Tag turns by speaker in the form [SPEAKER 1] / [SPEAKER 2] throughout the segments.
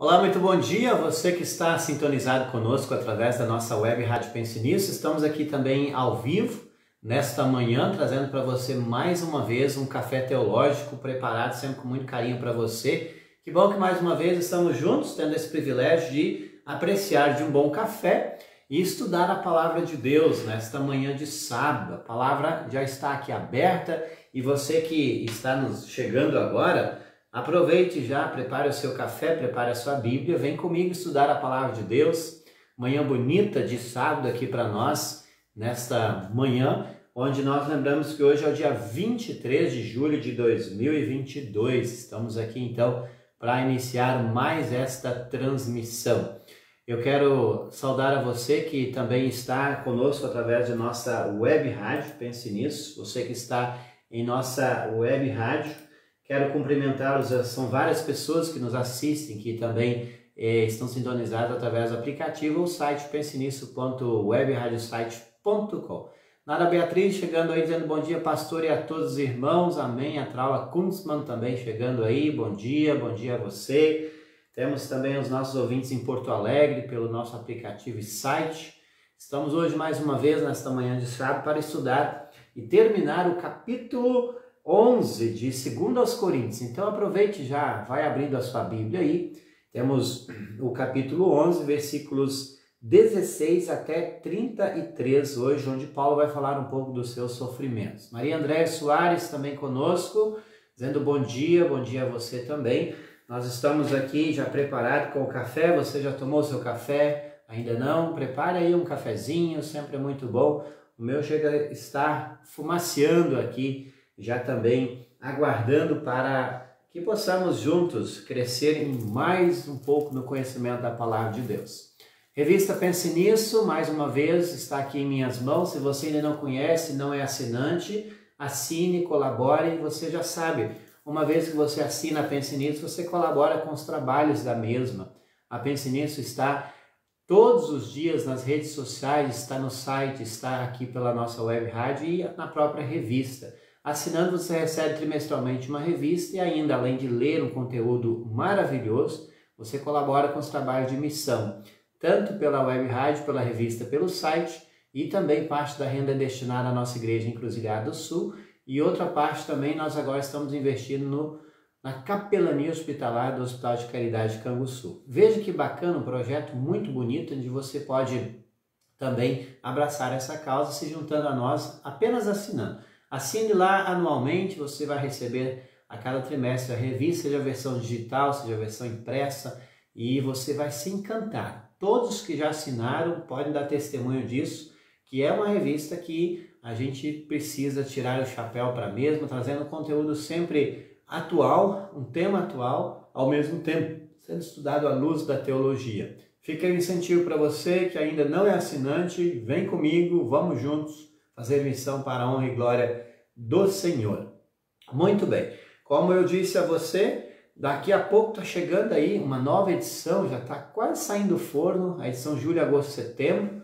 [SPEAKER 1] Olá, muito bom dia, você que está sintonizado conosco através da nossa web Rádio Pense Nisso. Estamos aqui também ao vivo, nesta manhã, trazendo para você mais uma vez um café teológico preparado sempre com muito carinho para você. Que bom que mais uma vez estamos juntos, tendo esse privilégio de apreciar de um bom café e estudar a Palavra de Deus nesta manhã de sábado. A palavra já está aqui aberta e você que está nos chegando agora, aproveite já, prepare o seu café, prepare a sua Bíblia, vem comigo estudar a Palavra de Deus. Manhã bonita de sábado aqui para nós, nesta manhã, onde nós lembramos que hoje é o dia 23 de julho de 2022. Estamos aqui então para iniciar mais esta transmissão. Eu quero saudar a você que também está conosco através de nossa web rádio, pense nisso, você que está em nossa web rádio. Quero cumprimentá-los, são várias pessoas que nos assistem, que também estão sintonizadas através do aplicativo ou site pensenisso.webradiosite.com. Nara Beatriz chegando aí dizendo bom dia, pastor, e a todos os irmãos, amém. A Traula Kunzmann também chegando aí, bom dia a você. Temos também os nossos ouvintes em Porto Alegre pelo nosso aplicativo e site. Estamos hoje mais uma vez, nesta manhã de sábado, para estudar e terminar o capítulo 11 de 2 aos Coríntios. Então aproveite já, vai abrindo a sua Bíblia aí. Temos o capítulo 11, versículos 16 até 33 hoje, onde Paulo vai falar um pouco dos seus sofrimentos. Maria Andréia Soares também conosco, dizendo bom dia a você também. Nós estamos aqui já preparados com o café. Você já tomou seu café? Ainda não? Prepare aí um cafezinho, sempre é muito bom. O meu chega a estar fumaceando aqui, já também aguardando para que possamos juntos crescer mais um pouco no conhecimento da Palavra de Deus. Revista Pense Nisso, mais uma vez, está aqui em minhas mãos. Se você ainda não conhece, não é assinante, assine, colabore, você já sabe. Uma vez que você assina a Pense Nisso, você colabora com os trabalhos da mesma. A Pense Nisso está todos os dias nas redes sociais, está no site, está aqui pela nossa web rádio e na própria revista. Assinando, você recebe trimestralmente uma revista e ainda, além de ler um conteúdo maravilhoso, você colabora com os trabalhos de missão, tanto pela web rádio, pela revista, pelo site, e também parte da renda destinada à nossa igreja em Encruzilhada do Sul, e outra parte também nós agora estamos investindo na capelania hospitalar do Hospital de Caridade de Canguçu. Veja que bacana, um projeto muito bonito, onde você pode também abraçar essa causa se juntando a nós, apenas assinando. Assine lá anualmente, você vai receber a cada trimestre a revista, seja a versão digital, seja a versão impressa, e você vai se encantar. Todos que já assinaram podem dar testemunho disso, que é uma revista que a gente precisa tirar o chapéu para a mesma, trazendo conteúdo sempre atual, um tema atual, ao mesmo tempo sendo estudado à luz da teologia. Fica aí um incentivo para você que ainda não é assinante, vem comigo, vamos juntos fazer missão para a honra e glória do Senhor. Muito bem, como eu disse a você, daqui a pouco está chegando aí uma nova edição, já está quase saindo do forno, a edição julho, agosto, setembro,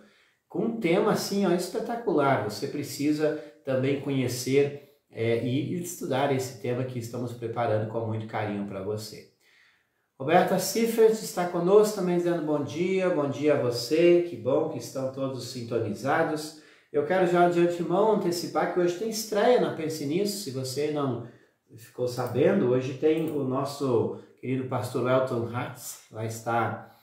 [SPEAKER 1] com um tema assim, ó, espetacular. Você precisa também conhecer e estudar esse tema que estamos preparando com muito carinho para você. Roberta Siffert está conosco também dizendo bom dia a você, que bom que estão todos sintonizados. Eu quero já de antemão antecipar que hoje tem estreia na Pense Nisso. Se você não ficou sabendo, hoje tem o nosso querido pastor Elton Hatz, vai estar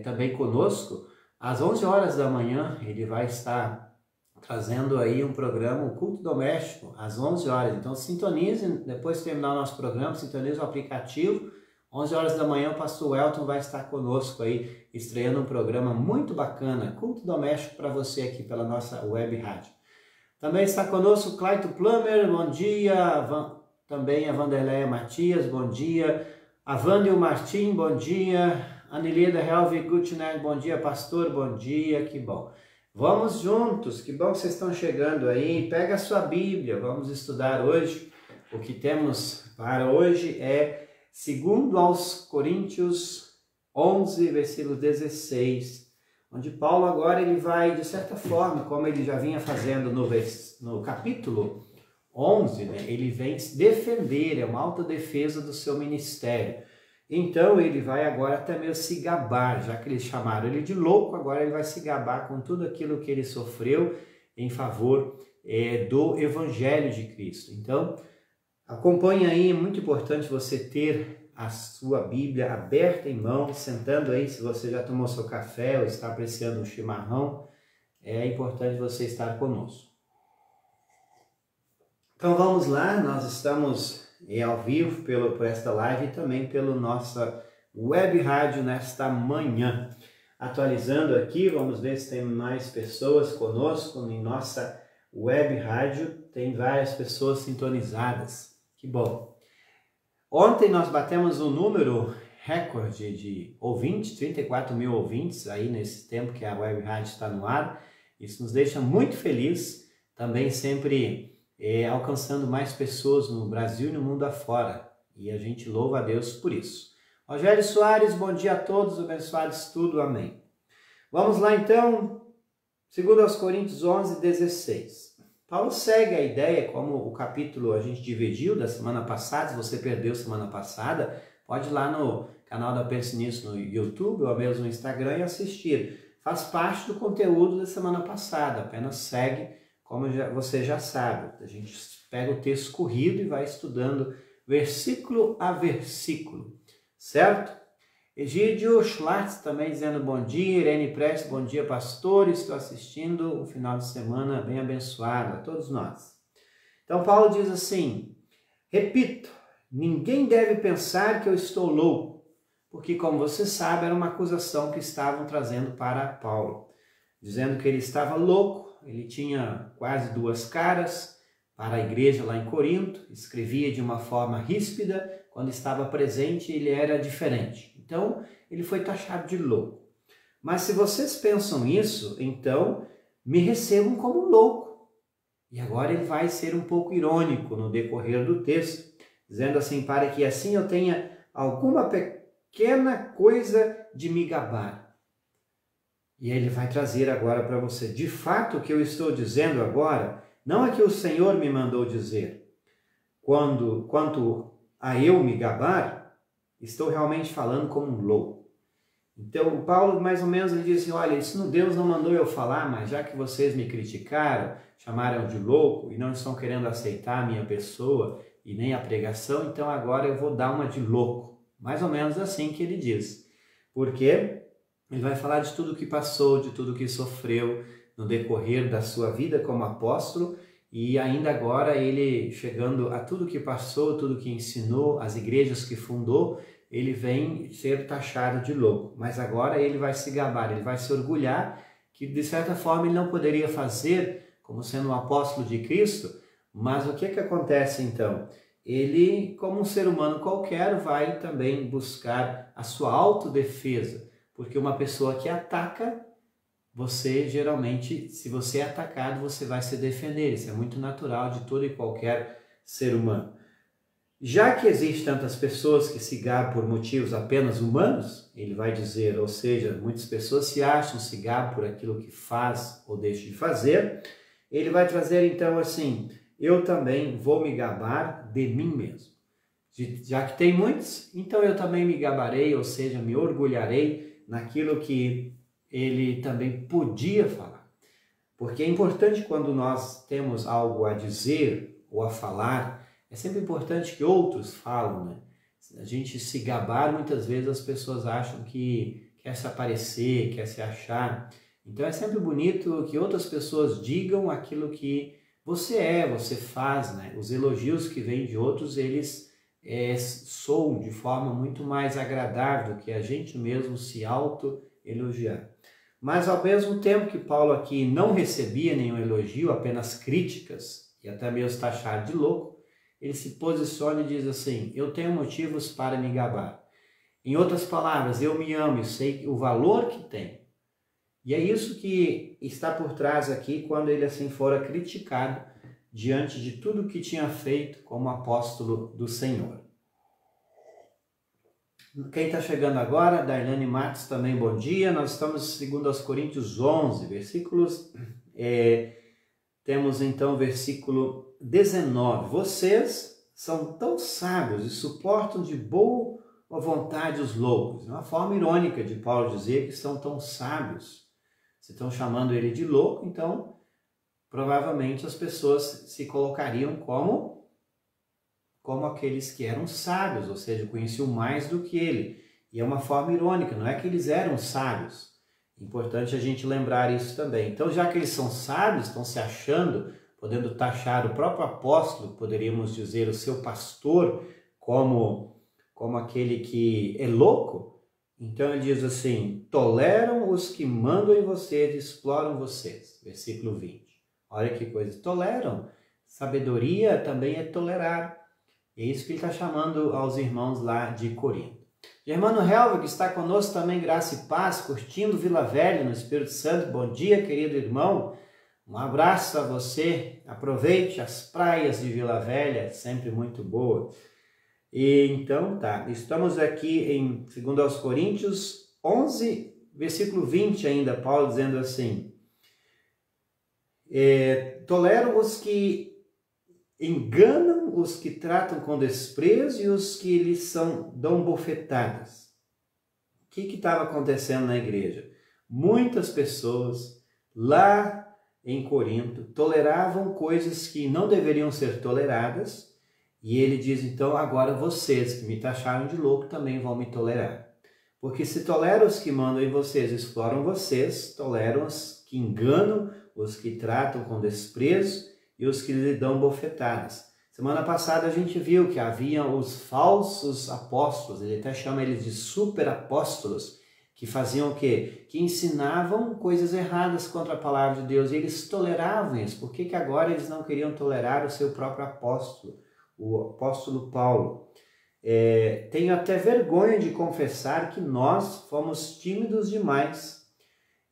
[SPEAKER 1] também conosco. Às 11 horas da manhã, ele vai estar trazendo aí um programa, um culto doméstico, às 11 horas. Então sintonize, depois de terminar o nosso programa, sintonize o aplicativo. 11 horas da manhã, o pastor Elton vai estar conosco aí, estreando um programa muito bacana, culto doméstico para você aqui pela nossa web rádio. Também está conosco o Claito Plummer, bom dia. Também a Vanderleia Matias, bom dia. A Vândio Martim, bom dia. Anilida Helvig Gutner, bom dia, pastor, bom dia, que bom. Vamos juntos, que bom que vocês estão chegando aí. Pega a sua Bíblia, vamos estudar hoje. O que temos para hoje é 2 aos Coríntios 11, versículo 16, onde Paulo agora ele vai, de certa forma, como ele já vinha fazendo no capítulo 11, né, ele vem se defender, é uma autodefesa do seu ministério. Então ele vai agora até mesmo se gabar, já que eles chamaram ele de louco, agora ele vai se gabar com tudo aquilo que ele sofreu em favor do Evangelho de Cristo. Então, acompanhe aí, é muito importante você ter a sua Bíblia aberta em mãos, sentando aí, se você já tomou seu café ou está apreciando um chimarrão, é importante você estar conosco. Então vamos lá, nós estamos ao vivo por esta live e também pela nossa web rádio nesta manhã. Atualizando aqui, vamos ver se tem mais pessoas conosco em nossa web rádio. Tem várias pessoas sintonizadas. Que bom! Ontem nós batemos um número recorde de ouvintes, 34 mil ouvintes aí nesse tempo que a web rádio está no ar. Isso nos deixa muito feliz, também sempre alcançando mais pessoas no Brasil e no mundo afora. E a gente louva a Deus por isso. Rogério Soares, bom dia a todos, abençoados tudo, amém. Vamos lá então, 2 Coríntios 11, 16. Paulo segue a ideia, como o capítulo a gente dividiu da semana passada. Se você perdeu semana passada, pode ir lá no canal da Pense Nisso no YouTube ou mesmo no Instagram e assistir. Faz parte do conteúdo da semana passada, apenas segue, como você já sabe. A gente pega o texto corrido e vai estudando versículo a versículo, certo? Egídio Schlatz também dizendo bom dia. Irene Prestes, bom dia, pastor. Estou assistindo um final de semana bem abençoado a todos nós. Então Paulo diz assim, repito, ninguém deve pensar que eu estou louco, porque como você sabe, era uma acusação que estavam trazendo para Paulo, dizendo que ele estava louco. Ele tinha quase duas caras para a igreja lá em Corinto, escrevia de uma forma ríspida, quando estava presente ele era diferente. Então ele foi taxado de louco. Mas se vocês pensam isso, então me recebam como louco. E agora ele vai ser um pouco irônico no decorrer do texto, dizendo assim, para que assim eu tenha alguma pequena coisa de me gabar. E ele vai trazer agora para você. De fato, o que eu estou dizendo agora não é que o Senhor me mandou dizer. Quanto a eu me gabar, estou realmente falando como um louco. Então, o Paulo, mais ou menos, ele diz assim, olha, isso Deus não mandou eu falar, mas já que vocês me criticaram, chamaram de louco e não estão querendo aceitar a minha pessoa e nem a pregação, então agora eu vou dar uma de louco. Mais ou menos assim que ele diz. Porque ele vai falar de tudo que passou, de tudo que sofreu no decorrer da sua vida como apóstolo e ainda agora ele chegando a tudo que passou, tudo que ensinou, as igrejas que fundou, ele vem ser taxado de louco. Mas agora ele vai se gabar, ele vai se orgulhar que de certa forma ele não poderia fazer como sendo um apóstolo de Cristo. Mas o que acontece então? Ele, como um ser humano qualquer, vai também buscar a sua autodefesa. Porque uma pessoa que ataca, você geralmente, se você é atacado, você vai se defender. Isso é muito natural de todo e qualquer ser humano. Já que existem tantas pessoas que se gabam por motivos apenas humanos, ele vai dizer, ou seja, muitas pessoas se acham, se gabam por aquilo que faz ou deixa de fazer, ele vai trazer então assim, eu também vou me gabar de mim mesmo. Já que tem muitos, então eu também me gabarei, ou seja, me orgulharei naquilo que ele também podia falar. Porque é importante quando nós temos algo a dizer ou a falar, é sempre importante que outros falam, né? A gente se gabar, muitas vezes as pessoas acham que quer se aparecer, quer se achar. Então é sempre bonito que outras pessoas digam aquilo que você faz, né? Os elogios que vêm de outros, eles soam de forma muito mais agradável do que a gente mesmo se auto-elogiar. Mas ao mesmo tempo que Paulo aqui não recebia nenhum elogio, apenas críticas e até mesmo taxado de louco, ele se posiciona e diz assim, eu tenho motivos para me gabar. Em outras palavras, eu me amo e sei o valor que tem. E é isso que está por trás aqui quando ele assim fora criticado diante de tudo que tinha feito como apóstolo do Senhor. Quem está chegando agora, Darlane Matos também, bom dia. Nós estamos em 2 Coríntios 11, versículos, temos então versículo 19. Vocês são tão sábios e suportam de bom à vontade os loucos. É uma forma irônica de Paulo dizer que são tão sábios. Se estão chamando ele de louco, então provavelmente as pessoas se colocariam como aqueles que eram sábios, ou seja, conheciam mais do que ele. E é uma forma irônica, não é que eles eram sábios. Importante a gente lembrar isso também. Então, já que eles são sábios, estão se achando, podendo taxar o próprio apóstolo, poderíamos dizer o seu pastor, como aquele que é louco, então ele diz assim: toleram os que mandam em vocês e exploram vocês. Versículo 20. Olha que coisa, toleram. Sabedoria também é tolerar. E é isso que ele está chamando aos irmãos lá de Corinto. Germano Helva, que está conosco também, graça e paz, curtindo Vila Velha no Espírito Santo. Bom dia, querido irmão. Um abraço a você. Aproveite as praias de Vila Velha, sempre muito boa. E então, tá, estamos aqui em 2 Coríntios 11, versículo 20 ainda, Paulo dizendo assim: toleram os que enganam, os que tratam com desprezo e os que lhes dão bofetadas. O que estava acontecendo na igreja? Muitas pessoas lá em Corinto toleravam coisas que não deveriam ser toleradas, e ele diz, então, agora vocês que me taxaram de louco também vão me tolerar. Porque se toleram os que mandam em vocês, exploram vocês, toleram os que enganam, os que tratam com desprezo e os que lhe dão bofetadas. Semana passada a gente viu que havia os falsos apóstolos, ele até chama eles de superapóstolos, que faziam o quê? Que ensinavam coisas erradas contra a palavra de Deus, e eles toleravam isso. Por que agora eles não queriam tolerar o seu próprio apóstolo, o apóstolo Paulo? Tenho até vergonha de confessar que nós fomos tímidos demais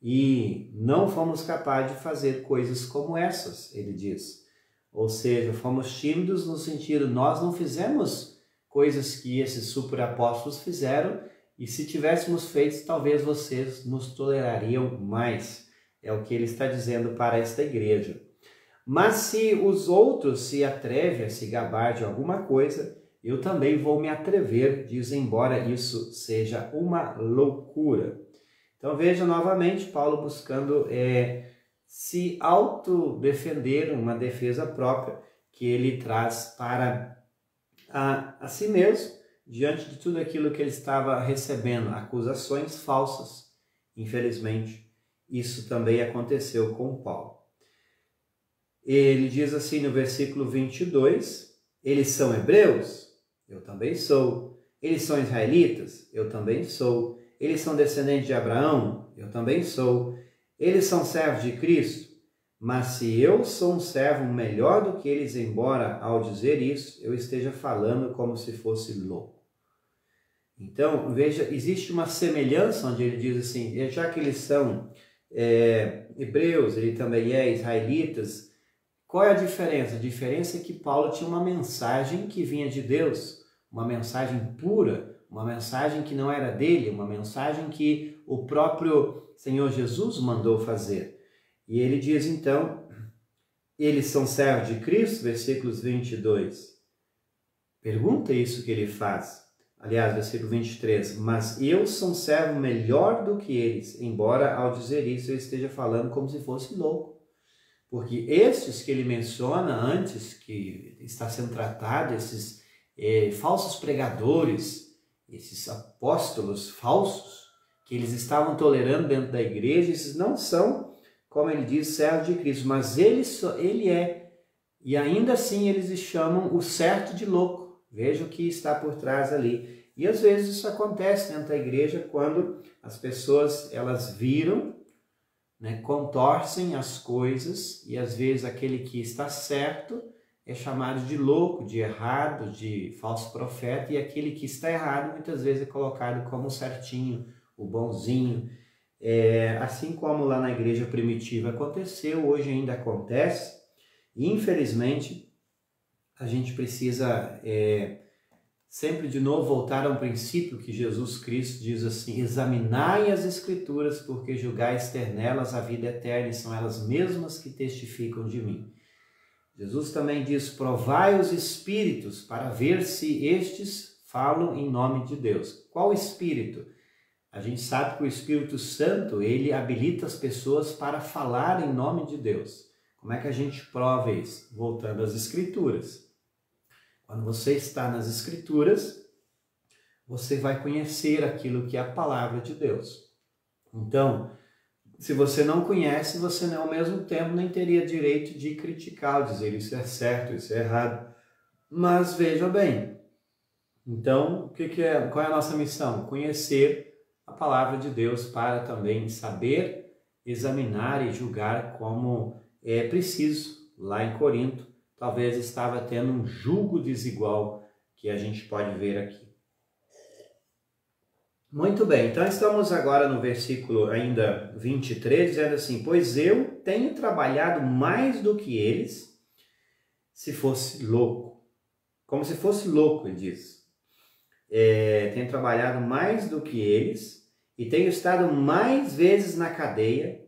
[SPEAKER 1] e não fomos capazes de fazer coisas como essas, ele diz. Ou seja, fomos tímidos no sentido, nós não fizemos coisas que esses superapóstolos fizeram, e se tivéssemos feito, talvez vocês nos tolerariam mais. É o que ele está dizendo para esta igreja. Mas se os outros se atrevem a se gabar de alguma coisa, eu também vou me atrever, diz, embora isso seja uma loucura. Então veja novamente Paulo buscando se autodefender, uma defesa própria que ele traz para a si mesmo, diante de tudo aquilo que ele estava recebendo, acusações falsas. Infelizmente, isso também aconteceu com Paulo. Ele diz assim no versículo 22, eles são hebreus? Eu também sou. Eles são israelitas? Eu também sou. Eles são descendentes de Abraão? Eu também sou. Eles são servos de Cristo? Mas se eu sou um servo melhor do que eles, embora ao dizer isso, eu esteja falando como se fosse louco. Então, veja, existe uma semelhança onde ele diz assim, já que eles são hebreus, ele também é israelitas. Qual é a diferença? A diferença é que Paulo tinha uma mensagem que vinha de Deus, uma mensagem pura, uma mensagem que não era dele, uma mensagem que o próprio Senhor Jesus mandou fazer. E ele diz então, eles são servos de Cristo, versículos 22. Pergunta isso que ele faz. Aliás, versículo 23. Mas eu sou um servo melhor do que eles, embora ao dizer isso eu esteja falando como se fosse louco. Porque estes que ele menciona antes, que está sendo tratado, esses falsos pregadores, esses apóstolos falsos, que eles estavam tolerando dentro da igreja, esses não são, como ele diz, servos de Cristo, mas ele é. E ainda assim eles chamam o certo de louco. Veja o que está por trás ali. E às vezes isso acontece dentro da igreja quando as pessoas elas viram, contorcem as coisas, e às vezes aquele que está certo é chamado de louco, de errado, de falso profeta, e aquele que está errado muitas vezes é colocado como certinho, o bonzinho. Assim como lá na igreja primitiva aconteceu, hoje ainda acontece, e infelizmente a gente precisa sempre de novo voltar a um princípio que Jesus Cristo diz assim, examinai as escrituras, porque julgais ter nelas a vida eterna, e são elas mesmas que testificam de mim. Jesus também diz, provai os espíritos para ver se estes falam em nome de Deus. Qual Espírito? A gente sabe que o Espírito Santo, ele habilita as pessoas para falar em nome de Deus. Como é que a gente prova isso? Voltando às Escrituras. Quando você está nas Escrituras, você vai conhecer aquilo que é a palavra de Deus. Então, se você não conhece, você ao mesmo tempo nem teria direito de criticar, ou dizer isso é certo, isso é errado. Mas veja bem, então, qual é a nossa missão? Conhecer a palavra de Deus para também saber, examinar e julgar como é preciso. Lá em Corinto, talvez estava tendo um julgo desigual que a gente pode ver aqui. Muito bem, então estamos agora no versículo ainda 23, dizendo assim: pois eu tenho trabalhado mais do que eles, se fosse louco. Como se fosse louco, ele diz. Tenho trabalhado mais do que eles e tenho estado mais vezes na cadeia,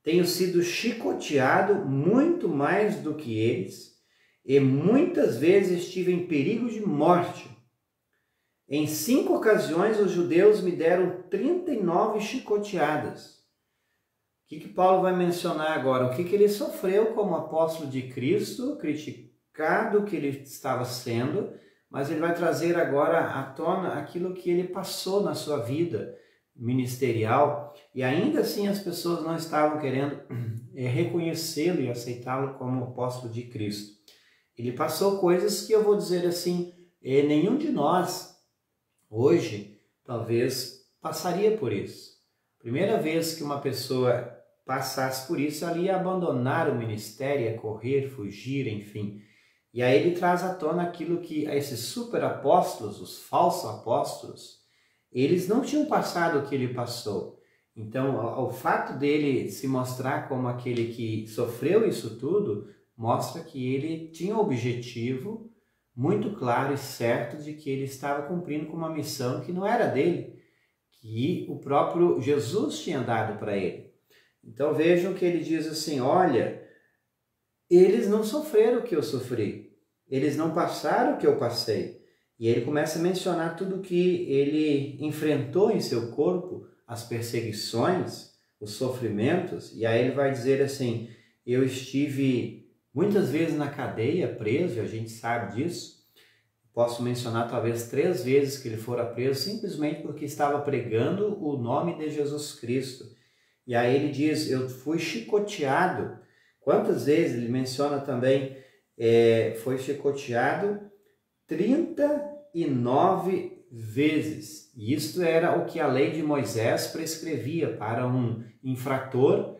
[SPEAKER 1] tenho sido chicoteado muito mais do que eles e muitas vezes estive em perigo de morte. Em 5 ocasiões os judeus me deram 39 chicoteadas. O que Paulo vai mencionar agora? O que ele sofreu como apóstolo de Cristo, criticado que ele estava sendo, mas ele vai trazer agora à tona aquilo que ele passou na sua vida ministerial, e ainda assim as pessoas não estavam querendo reconhecê-lo e aceitá-lo como apóstolo de Cristo. Ele passou coisas que eu vou dizer assim, nenhum de nós hoje talvez passaria por isso. Primeira vez que uma pessoa passasse por isso, ela ia abandonar o ministério, ia correr, fugir, enfim. E aí ele traz à tona aquilo que esses super apóstolos, os falsos apóstolos, eles não tinham passado o que ele passou. Então, o fato dele se mostrar como aquele que sofreu isso tudo, mostra que ele tinha um objetivo muito claro e certo de que ele estava cumprindo com uma missão que não era dele, que o próprio Jesus tinha dado para ele. Então vejam que ele diz assim, olha, eles não sofreram o que eu sofri, eles não passaram o que eu passei. E ele começa a mencionar tudo que ele enfrentou em seu corpo, as perseguições, os sofrimentos, e aí ele vai dizer assim, eu estive muitas vezes na cadeia, preso, a gente sabe disso. Posso mencionar talvez 3 vezes que ele fora preso, simplesmente porque estava pregando o nome de Jesus Cristo. E aí ele diz, eu fui chicoteado. Quantas vezes ele menciona também, foi chicoteado 39 vezes. E isto era o que a lei de Moisés prescrevia para um infrator,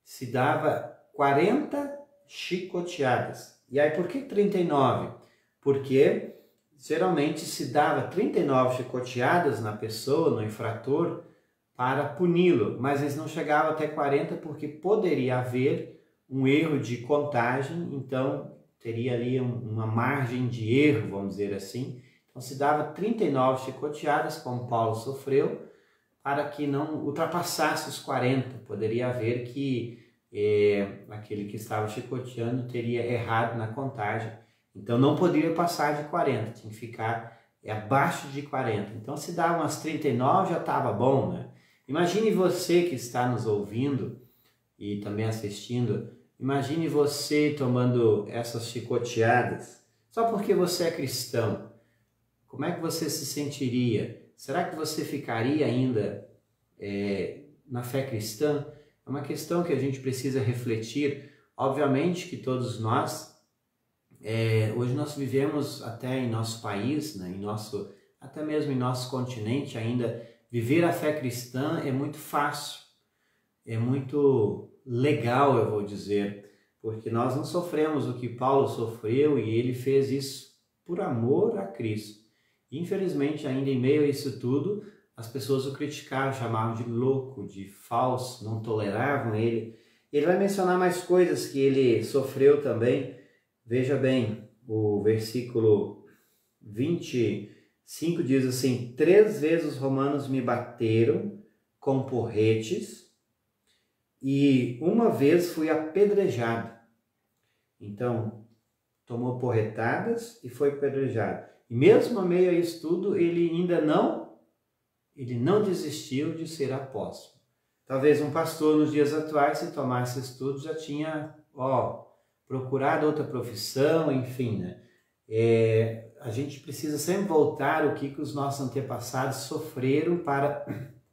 [SPEAKER 1] se dava 40 chicoteadas. E aí por que 39? Porque geralmente se dava 39 chicoteadas na pessoa, no infrator, para puni-lo, mas eles não chegavam até 40 porque poderia haver um erro de contagem, então teria ali uma margem de erro, vamos dizer assim. Então se dava 39 chicoteadas, como Paulo sofreu, para que não ultrapassasse os 40. Poderia haver que aquele que estava chicoteando teria errado na contagem, então não poderia passar de 40, tinha que ficar abaixo de 40. Então se dava umas 39 já estava bom, né? Imagine você que está nos ouvindo e também assistindo, imagine você tomando essas chicoteadas só porque você é cristão. Como é que você se sentiria? Será que você ficaria ainda na fé cristã? É uma questão que a gente precisa refletir. Obviamente que todos nós, hoje nós vivemos até em nosso país, né, até mesmo em nosso continente ainda, viver a fé cristã é muito fácil, é muito legal, eu vou dizer, porque nós não sofremos o que Paulo sofreu e ele fez isso por amor a Cristo. Infelizmente, ainda em meio a isso tudo, as pessoas o criticavam, chamavam de louco, de falso, não toleravam ele. Ele vai mencionar mais coisas que ele sofreu também. Veja bem, o versículo 25 diz assim, 3 vezes os romanos me bateram com porretes e uma vez fui apedrejado. Então, tomou porretadas e foi apedrejado. E mesmo a meio a isso tudo, ele não desistiu de ser apóstolo. Talvez um pastor nos dias atuais, se tomasse estudo, já tinha procurado outra profissão, enfim, né? A gente precisa sempre voltar o que os nossos antepassados sofreram para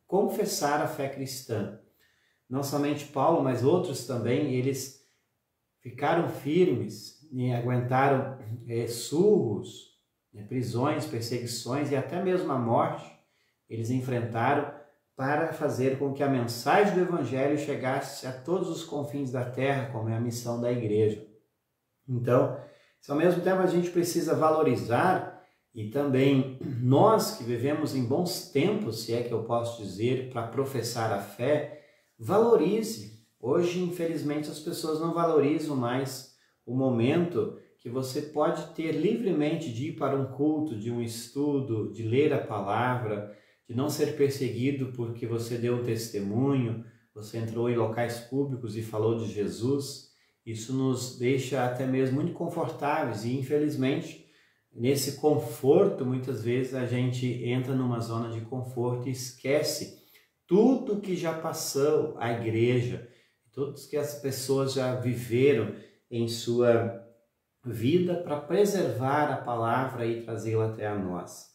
[SPEAKER 1] confessar a fé cristã. Não somente Paulo, mas outros também, eles ficaram firmes e aguentaram surros, prisões, perseguições e até mesmo a morte. Eles enfrentaram para fazer com que a mensagem do Evangelho chegasse a todos os confins da terra, como é a missão da igreja. Então, ao mesmo tempo a gente precisa valorizar, e também nós que vivemos em bons tempos, se é que eu posso dizer, para professar a fé, valorize. Hoje, infelizmente, as pessoas não valorizam mais o momento que você pode ter livremente de ir para um culto, de um estudo, de ler a palavra, de não ser perseguido porque você deu um testemunho, você entrou em locais públicos e falou de Jesus. Isso nos deixa até mesmo muito confortáveis e, infelizmente, nesse conforto, muitas vezes a gente entra numa zona de conforto e esquece tudo que já passou a igreja, tudo que as pessoas já viveram em sua vida para preservar a palavra e trazê-la até a nós.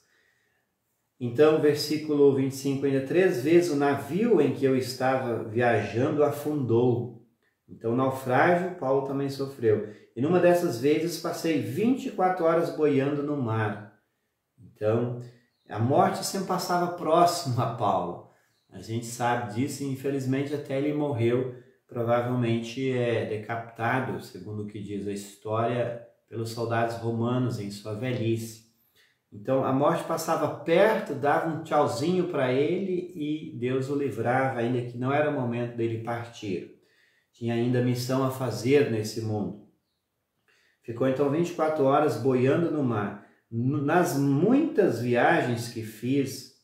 [SPEAKER 1] Então, versículo 25, ainda 3 vezes o navio em que eu estava viajando afundou. Então, naufrágio, Paulo também sofreu. E numa dessas vezes passei 24 horas boiando no mar. Então, a morte sempre passava próximo a Paulo. A gente sabe disso e, infelizmente, até ele morreu, provavelmente decapitado, segundo o que diz a história, pelos soldados romanos em sua velhice. Então, a morte passava perto, dava um tchauzinho para ele e Deus o livrava, ainda que não era o momento dele partir. Tinha ainda missão a fazer nesse mundo. Ficou então 24 horas boiando no mar. Nas muitas viagens que fiz,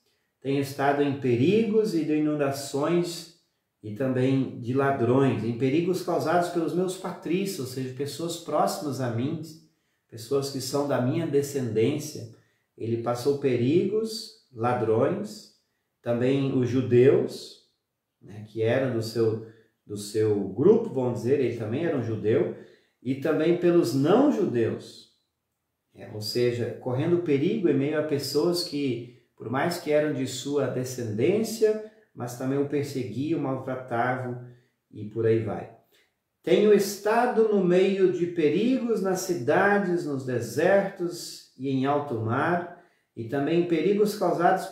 [SPEAKER 1] tenho estado em perigos e de inundações e também de ladrões, em perigos causados pelos meus patrícios, ou seja, pessoas próximas a mim, pessoas que são da minha descendência. Ele passou perigos, ladrões, também os judeus, que eram do seu grupo, vamos dizer, ele também era um judeu, e também pelos não-judeus, ou seja, correndo perigo em meio a pessoas que, por mais que eram de sua descendência, mas também o perseguiam, maltratavam e por aí vai. Tenho estado no meio de perigos nas cidades, nos desertos e em alto mar, e também perigos causados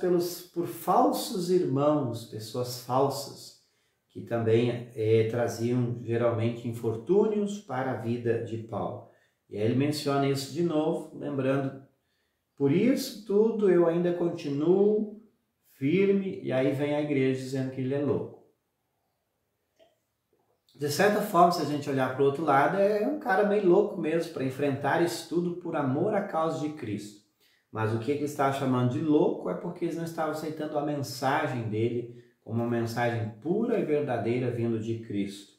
[SPEAKER 1] por falsos irmãos, pessoas falsas, que também traziam geralmente infortúnios para a vida de Paulo. E aí ele menciona isso de novo, lembrando, por isso tudo eu ainda continuo firme, e aí vem a igreja dizendo que ele é louco. De certa forma, se a gente olhar para o outro lado, é um cara meio louco mesmo para enfrentar isso tudo por amor à causa de Cristo. Mas o que ele está chamando de louco é porque eles não estavam aceitando a mensagem dele como uma mensagem pura e verdadeira vindo de Cristo.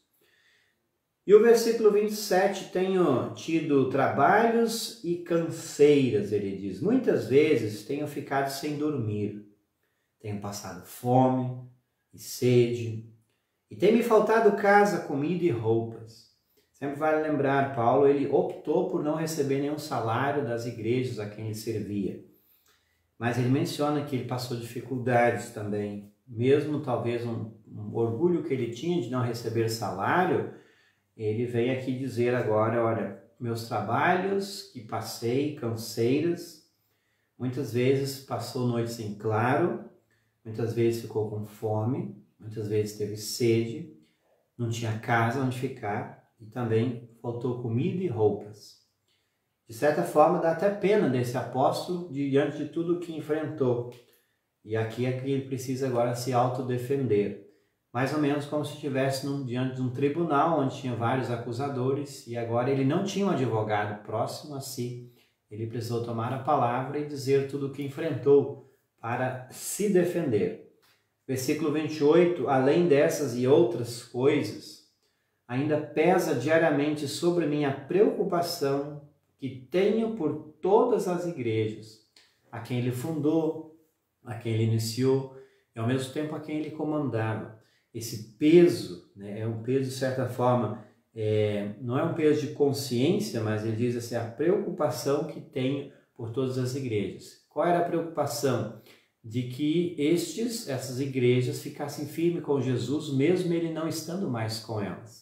[SPEAKER 1] E o versículo 27, tenho tido trabalhos e canseiras, ele diz. Muitas vezes tenho ficado sem dormir, tenho passado fome e sede, e tem me faltado casa, comida e roupas. Sempre vale lembrar, Paulo, ele optou por não receber nenhum salário das igrejas a quem ele servia. Mas ele menciona que ele passou dificuldades também, mesmo talvez um orgulho que ele tinha de não receber salário, ele vem aqui dizer agora, olha, meus trabalhos que passei, canseiras, muitas vezes passou noites em claro, muitas vezes ficou com fome, muitas vezes teve sede, não tinha casa onde ficar e também faltou comida e roupas. De certa forma, dá até pena desse apóstolo diante de tudo que enfrentou. E aqui é que ele precisa agora se autodefender. Mais ou menos como se estivesse diante de um tribunal onde tinha vários acusadores e agora ele não tinha um advogado próximo a si. Ele precisou tomar a palavra e dizer tudo o que enfrentou para se defender. Versículo 28, além dessas e outras coisas, ainda pesa diariamente sobre mim a preocupação que tenho por todas as igrejas, a quem ele fundou, a quem ele iniciou, e ao mesmo tempo a quem ele comandava. Esse peso, né, é um peso de certa forma, não é um peso de consciência, mas ele diz assim, a preocupação que tenho por todas as igrejas. Qual era a preocupação? De que essas igrejas ficassem firmes com Jesus, mesmo ele não estando mais com elas.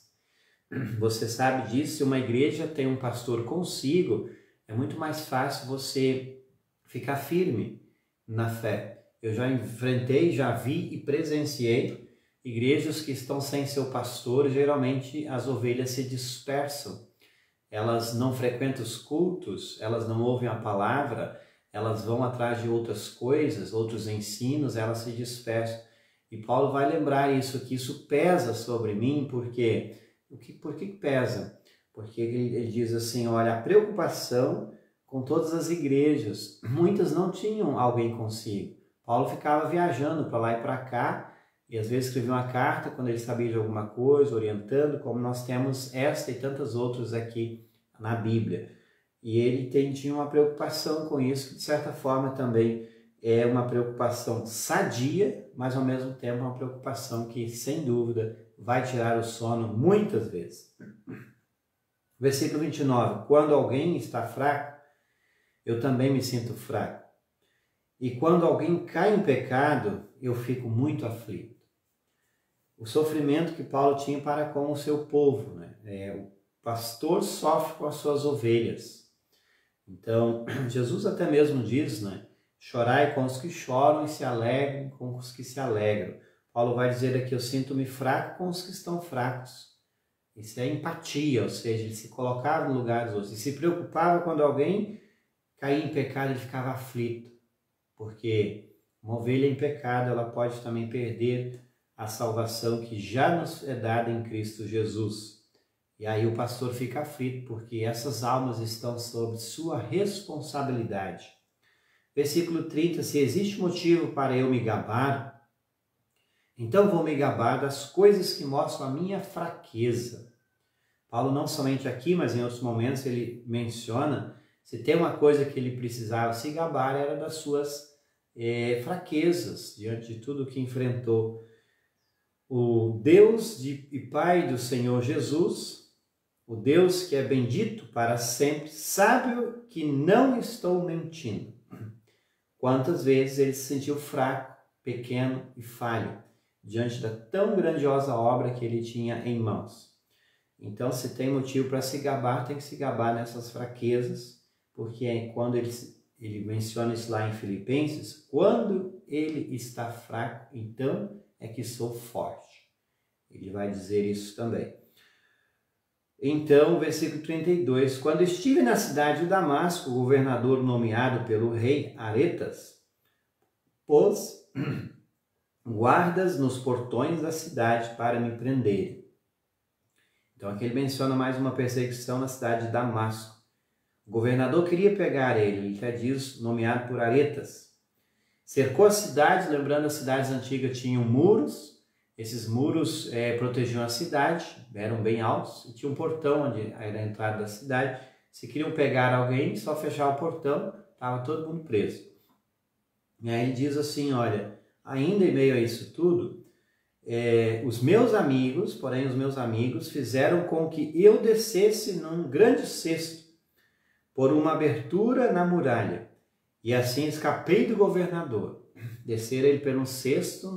[SPEAKER 1] Você sabe disso, se uma igreja tem um pastor consigo, é muito mais fácil você ficar firme na fé. Eu já enfrentei, já vi e presenciei igrejas que estão sem seu pastor, geralmente as ovelhas se dispersam. Elas não frequentam os cultos, elas não ouvem a palavra, elas vão atrás de outras coisas, outros ensinos, elas se dispersam. E Paulo vai lembrar isso, que isso pesa sobre mim, porque... Por que pesa? Porque ele diz assim, olha, a preocupação com todas as igrejas, muitas não tinham alguém consigo. Paulo ficava viajando para lá e para cá, e às vezes escrevia uma carta quando ele sabia de alguma coisa, orientando, como nós temos esta e tantas outras aqui na Bíblia. E ele tinha uma preocupação com isso, que de certa forma também é uma preocupação sadia, mas ao mesmo tempo uma preocupação que, sem dúvida, vai tirar o sono muitas vezes. Versículo 29. Quando alguém está fraco, eu também me sinto fraco. E quando alguém cai em pecado, eu fico muito aflito. O sofrimento que Paulo tinha para com o seu povo, né? O pastor sofre com as suas ovelhas. Então, Jesus até mesmo diz, né? Chorai com os que choram e se alegrem com os que se alegram. Paulo vai dizer aqui, eu sinto-me fraco com os que estão fracos. Isso é empatia, ou seja, ele se colocava no lugar dos outros. E se preocupava quando alguém caía em pecado, ele ficava aflito. Porque uma ovelha em pecado, ela pode também perder a salvação que já nos é dada em Cristo Jesus. E aí o pastor fica aflito, porque essas almas estão sob sua responsabilidade. Versículo 30, se existe motivo para eu me gabar, então vou me gabar das coisas que mostram a minha fraqueza. Paulo não somente aqui, mas em outros momentos ele menciona, se tem uma coisa que ele precisava se gabar, era das suas fraquezas, diante de tudo que enfrentou. O Deus e Pai do Senhor Jesus, o Deus que é bendito para sempre, sabe que não estou mentindo. Quantas vezes ele se sentiu fraco, pequeno e falho, diante da tão grandiosa obra que ele tinha em mãos. Então, se tem motivo para se gabar, tem que se gabar nessas fraquezas, porque quando ele menciona isso lá em Filipenses, quando ele está fraco, então é que sou forte. Ele vai dizer isso também. Então, versículo 32, quando estive na cidade de Damasco, o governador nomeado pelo rei Aretas pôs guardas nos portões da cidade para me prenderem. Então aqui ele menciona mais uma perseguição na cidade de Damasco. O governador queria pegar ele até diz, nomeado por Aretas. Cercou a cidade, lembrando as cidades antigas tinham muros, esses muros protegiam a cidade, eram bem altos, e tinha um portão onde era a entrada da cidade. Se queriam pegar alguém, só fechar o portão, estava todo mundo preso. E aí ele diz assim, olha, ainda em meio a isso tudo, os meus amigos, porém os meus amigos, fizeram com que eu descesse num grande cesto por uma abertura na muralha, e assim escapei do governador. Descer ele por um cesto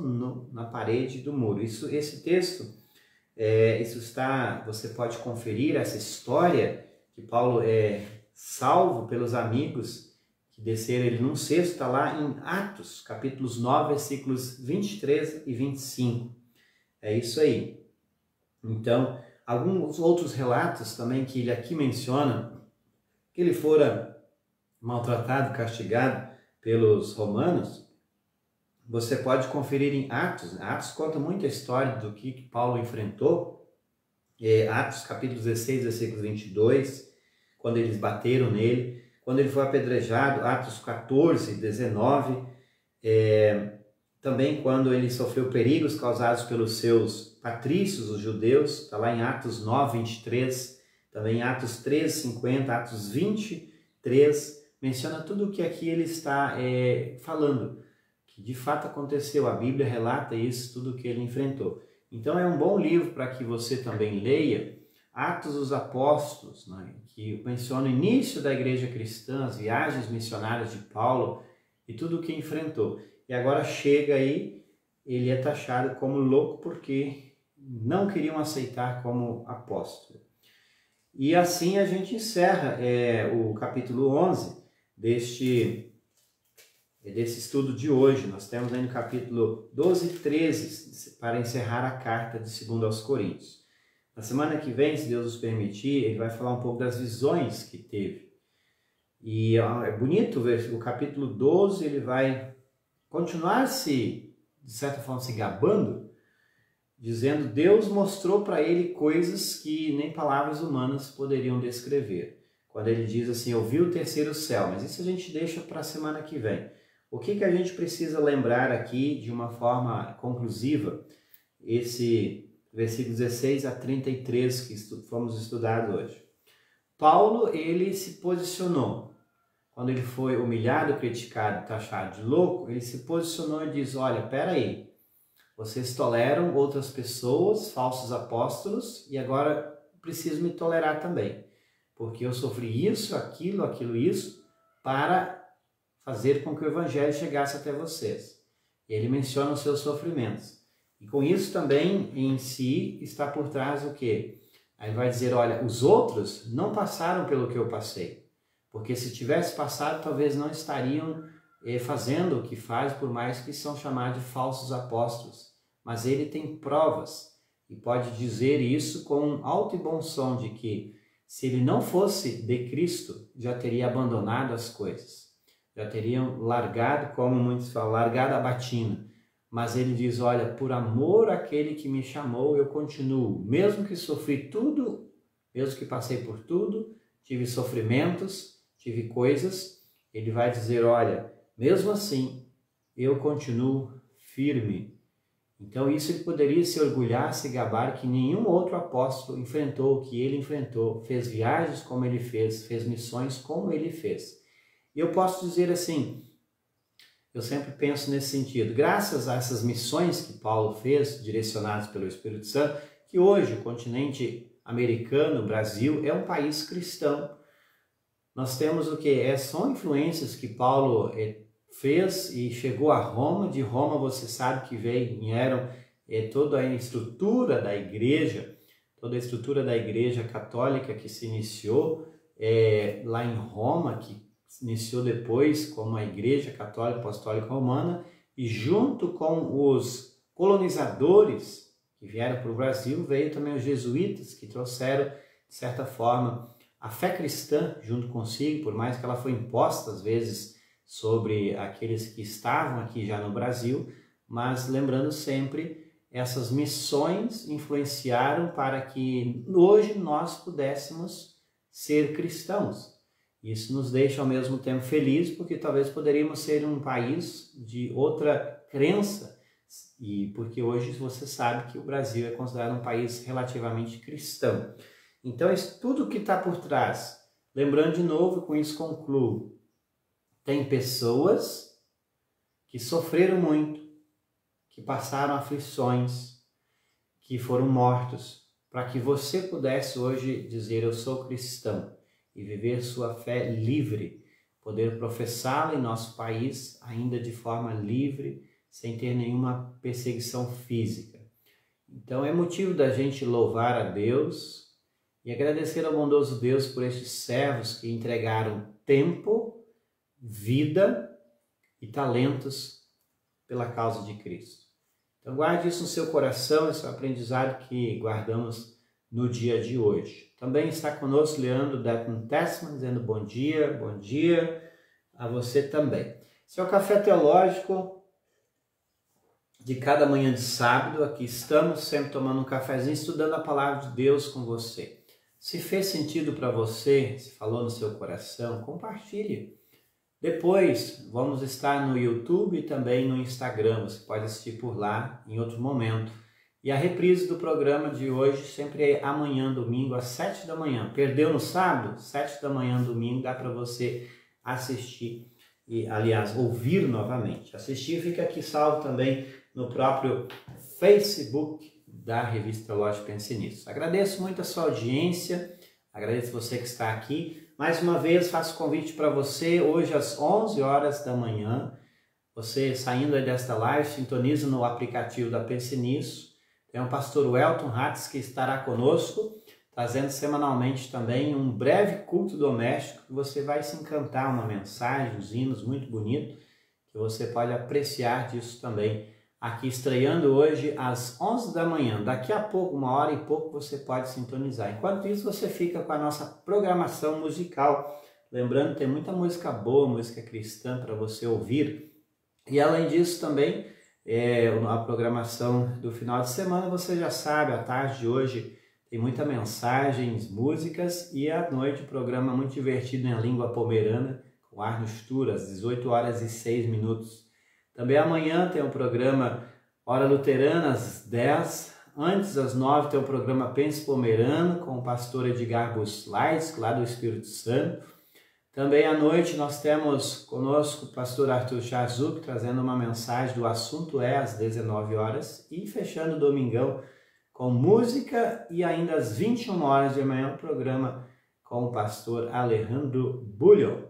[SPEAKER 1] na parede do muro. Esse texto, isso está, você pode conferir essa história que Paulo é salvo pelos amigos que desceram ele num cesto, está lá em Atos, capítulos 9, versículos 23 e 25. É isso aí. Então, alguns outros relatos também que ele aqui menciona, que ele fora maltratado, castigado pelos romanos, você pode conferir em Atos. Atos conta muita história do que Paulo enfrentou. Atos capítulo 16, versículo 22, quando eles bateram nele. Quando ele foi apedrejado, Atos 14, 19. Também quando ele sofreu perigos causados pelos seus patrícios, os judeus. Está lá em Atos 9, 23. também Atos 13, 50, Atos 23, menciona tudo o que aqui ele está falando, que de fato aconteceu. A Bíblia relata isso, tudo o que ele enfrentou. Então é um bom livro para que você também leia Atos dos Apóstolos, né, que menciona o início da igreja cristã, as viagens missionárias de Paulo e tudo o que enfrentou. E agora chega aí, ele é taxado como louco porque não queriam aceitar como apóstolo. E assim a gente encerra o capítulo 11 desse estudo de hoje. Nós temos aí no capítulo 12 e 13 para encerrar a carta de 2 aos Coríntios. Na semana que vem, se Deus nos permitir, ele vai falar um pouco das visões que teve. E é bonito ver o capítulo 12, ele vai continuar de certa forma, se gabando, dizendo Deus mostrou para ele coisas que nem palavras humanas poderiam descrever. Quando ele diz assim, eu vi o terceiro céu, mas isso a gente deixa para a semana que vem. O que a gente precisa lembrar aqui de uma forma conclusiva, esse versículo 16 a 33 que fomos estudar hoje. Paulo, ele se posicionou. Quando ele foi humilhado, criticado, taxado de louco, ele se posicionou e diz, olha, peraí, vocês toleram outras pessoas, falsos apóstolos, e agora preciso me tolerar também. Porque eu sofri isso, isso, para fazer com que o evangelho chegasse até vocês. Ele menciona os seus sofrimentos. E com isso também, em si, está por trás o quê? Aí ele vai dizer, olha, os outros não passaram pelo que eu passei. Porque se tivesse passado, talvez não estariam fazendo o que faz, por mais que são chamados de falsos apóstolos. Mas ele tem provas e pode dizer isso com um alto e bom som de que se ele não fosse de Cristo, já teria abandonado as coisas. Já teriam largado, como muitos falam, largado a batina. Mas ele diz, olha, por amor àquele que me chamou, eu continuo. Mesmo que sofri tudo, mesmo que passei por tudo, tive sofrimentos, tive coisas, ele vai dizer, olha, mesmo assim, eu continuo firme. Então isso ele poderia se orgulhar, se gabar que nenhum outro apóstolo enfrentou o que ele enfrentou, fez viagens como ele fez missões como ele fez. E eu posso dizer assim, eu sempre penso nesse sentido, graças a essas missões que Paulo fez, direcionadas pelo Espírito Santo, que hoje o continente americano, o Brasil, é um país cristão. Nós temos o que? São influências que Paulo fez e chegou a Roma. De Roma você sabe que vieram toda a estrutura da igreja, toda a estrutura da igreja católica que se iniciou lá em Roma, que se iniciou depois como a Igreja Católica Apostólica Romana, e junto com os colonizadores que vieram para o Brasil, veio também os jesuítas que trouxeram, de certa forma, a fé cristã junto consigo, por mais que ela foi imposta às vezes sobre aqueles que estavam aqui já no Brasil, mas lembrando sempre, essas missões influenciaram para que hoje nós pudéssemos ser cristãos. Isso nos deixa ao mesmo tempo felizes, porque talvez poderíamos ser um país de outra crença, e porque hoje você sabe que o Brasil é considerado um país relativamente cristão. Então, isso tudo que está por trás, lembrando de novo, com isso concluo, tem pessoas que sofreram muito, que passaram aflições, que foram mortos, para que você pudesse hoje dizer, eu sou cristão, e viver sua fé livre, poder professá-la em nosso país, ainda de forma livre, sem ter nenhuma perseguição física. Então, é motivo da gente louvar a Deus e agradecer ao bondoso Deus por estes servos que entregaram tempo, vida e talentos pela causa de Cristo. Então guarde isso no seu coração, esse é o aprendizado que guardamos no dia de hoje. Também está conosco Leandro Detman Tessman, dizendo bom dia a você também. Esse é o Café Teológico de cada manhã de sábado. Aqui estamos sempre tomando um cafezinho, estudando a palavra de Deus com você. Se fez sentido para você, se falou no seu coração, compartilhe. Depois vamos estar no YouTube e também no Instagram, você pode assistir por lá em outro momento. E a reprise do programa de hoje sempre é amanhã, domingo, às 7 da manhã. Perdeu no sábado? 7 da manhã, domingo, dá para você assistir e, aliás, ouvir novamente. Assistir fica aqui salvo também no próprio Facebook da Revista Teológica Pense Nisso. Agradeço muito a sua audiência, agradeço você que está aqui. Mais uma vez, faço convite para você, hoje às 11 horas da manhã, você saindo desta live, sintoniza no aplicativo da Pense Nisso. Tem o pastor Welton Hatz que estará conosco, trazendo semanalmente também um breve culto doméstico, que você vai se encantar, uma mensagem, uns hinos muito bonitos, que você pode apreciar disso também, aqui estreando hoje às 11 da manhã. Daqui a pouco, 1 hora e pouco, você pode sintonizar. Enquanto isso, você fica com a nossa programação musical. Lembrando, tem muita música boa, música cristã para você ouvir. E além disso também, a programação do final de semana, você já sabe, à tarde de hoje tem muitas mensagens, músicas, e à noite o programa muito divertido em língua pomerana, com Arno Stura, às 18 horas e 6 minutos. Também amanhã tem o programa Hora Luterana, às 10. Antes, às 9, tem o programa Pense Pomerano, com o pastor Edgar Busslais, lá do Espírito Santo. Também à noite nós temos conosco o pastor Arthur Chazuk, trazendo uma mensagem do Assunto às 19 horas. E fechando o domingão com música, e ainda às 21 horas de manhã o programa com o pastor Alejandro Bullion.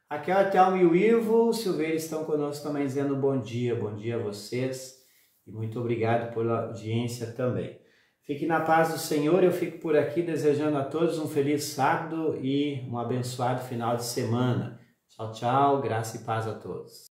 [SPEAKER 1] Aqui é o Thelma e o Ivo Silveira estão conosco também dizendo bom dia a vocês e muito obrigado pela audiência também. Fique na paz do Senhor, eu fico por aqui desejando a todos um feliz sábado e um abençoado final de semana. Tchau, tchau, graça e paz a todos.